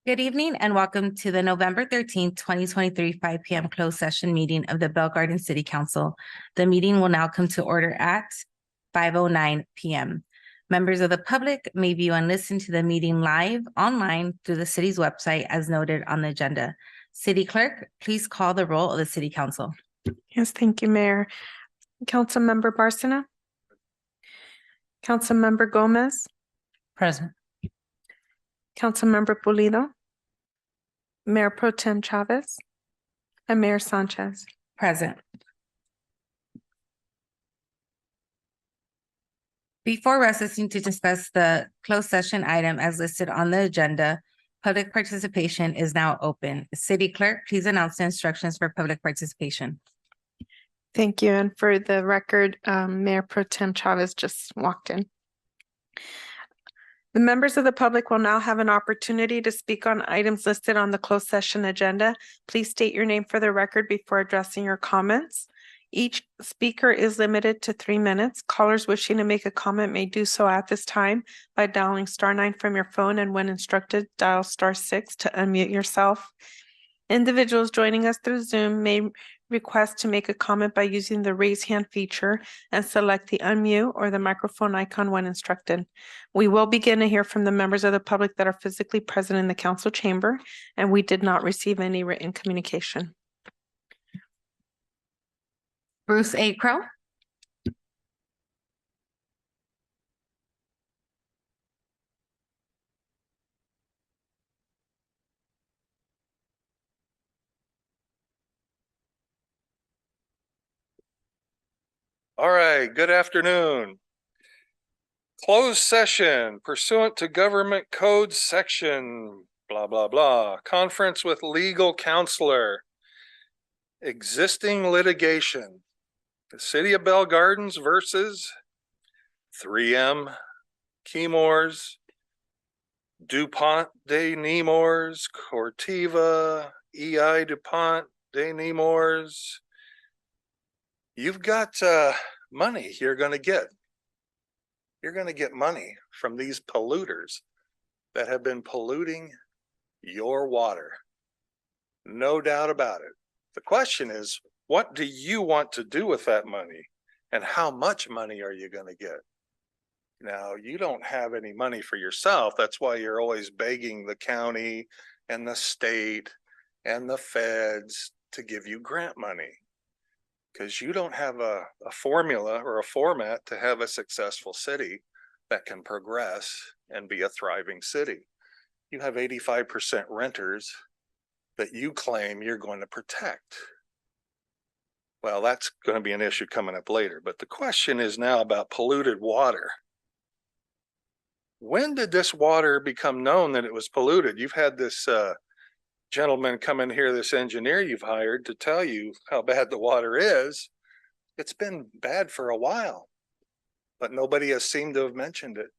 Good evening and welcome to the November 13th, 2023, 5 p.m. closed session meeting of the Bell Garden City Council. The meeting will now come to order at 5:09 p.m. Members of the public may view and listen to the meeting live online through the city's website as noted on the agenda. City Clerk, please call the roll of the City Council. Yes, thank you, Mayor. Councilmember Barcena. Councilmember Gomez. Present. Councilmember Pulido. Mayor Pro Tem Chavez. And Mayor Sanchez. Present. Before recessing to discuss the closed session item as listed on the agenda, public participation is now open. City Clerk, please announce the instructions for public participation. Thank you. And for the record, Mayor Pro Tem Chavez just walked in. The members of the public will now have an opportunity to speak on items listed on the closed session agenda. Please state your name for the record before addressing your comments. Each speaker is limited to 3 minutes. Callers wishing to make a comment may do so at this time by dialing *9 from your phone, and when instructed, dial *6 to unmute yourself. Individuals joining us through Zoom may request to make a comment by using the raise hand feature and select the unmute or the microphone icon when instructed. We will begin to hear from the members of the public that are physically present in the council chamber, and we did not receive any written communication. Bruce A. Crow. All right, good afternoon. Closed session pursuant to government code section, blah, blah, blah. Conference with legal counselor. Existing litigation. The City of Bell Gardens versus 3M, Chemours, DuPont de Nemours, Corteva, EI DuPont de Nemours. You've got money you're going to get. You're going to get money from these polluters that have been polluting your water. No doubt about it. The question is, what do you want to do with that money? And how much money are you going to get? Now, you don't have any money for yourself. That's why you're always begging the county and the state and the feds to give you grant money. Because you don't have a formula or a format to have a successful city that can progress and be a thriving city. You have 85% renters that you claim you're going to protect. Well, that's going to be an issue coming up later. But the question is now about polluted water. When did this water become known that it was polluted? You've had this gentleman come in here, this engineer you've hired, to tell you how bad the water is. It's been bad for a while, but nobody has seemed to have mentioned it.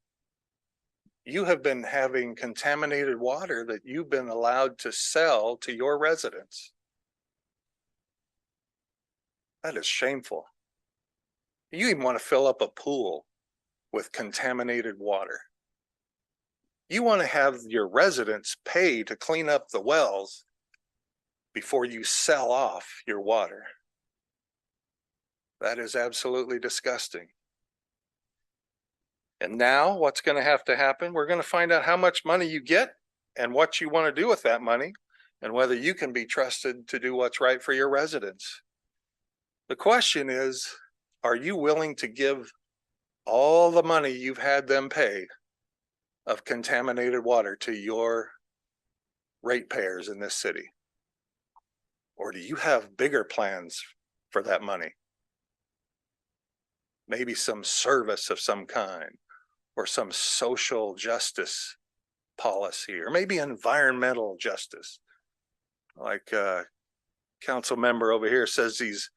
You have been having contaminated water that you've been allowed to sell to your residents. That is shameful. You even want to fill up a pool with contaminated water. You want to have your residents pay to clean up the wells before you sell off your water. That is absolutely disgusting. And now what's going to have to happen? We're going to find out how much money you get and what you want to do with that money and whether you can be trusted to do what's right for your residents. The question is, are you willing to give all the money you've had them pay of contaminated water to your ratepayers in this city? Or do you have bigger plans for that money? Maybe some service of some kind, or some social justice policy, or maybe environmental justice. Like council member over here says these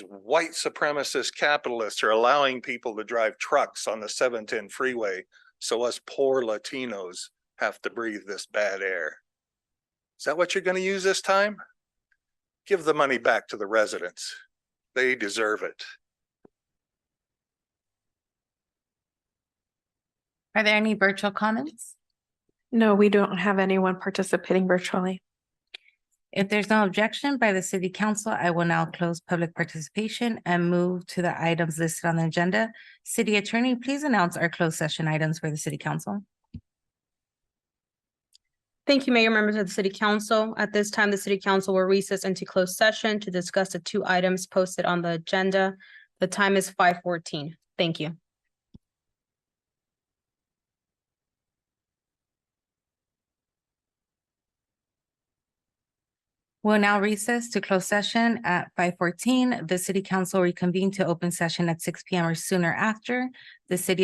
white supremacist capitalists are allowing people to drive trucks on the 710 freeway so us poor Latinos have to breathe this bad air. Is that what you're going to use this time? Give the money back to the residents. They deserve it. Are there any virtual comments? No, we don't have anyone participating virtually. If there's no objection by the city council, I will now close public participation and move to the items listed on the agenda. City Attorney, please announce our closed session items for the city council. Thank you, Mayor, members of the City Council. At this time, the City Council will recess into closed session to discuss the two items posted on the agenda. The time is 5:14. Thank you. We'll now recess to closed session at 5:14. The city council reconvene to open session at 6 p.m. or sooner after. The city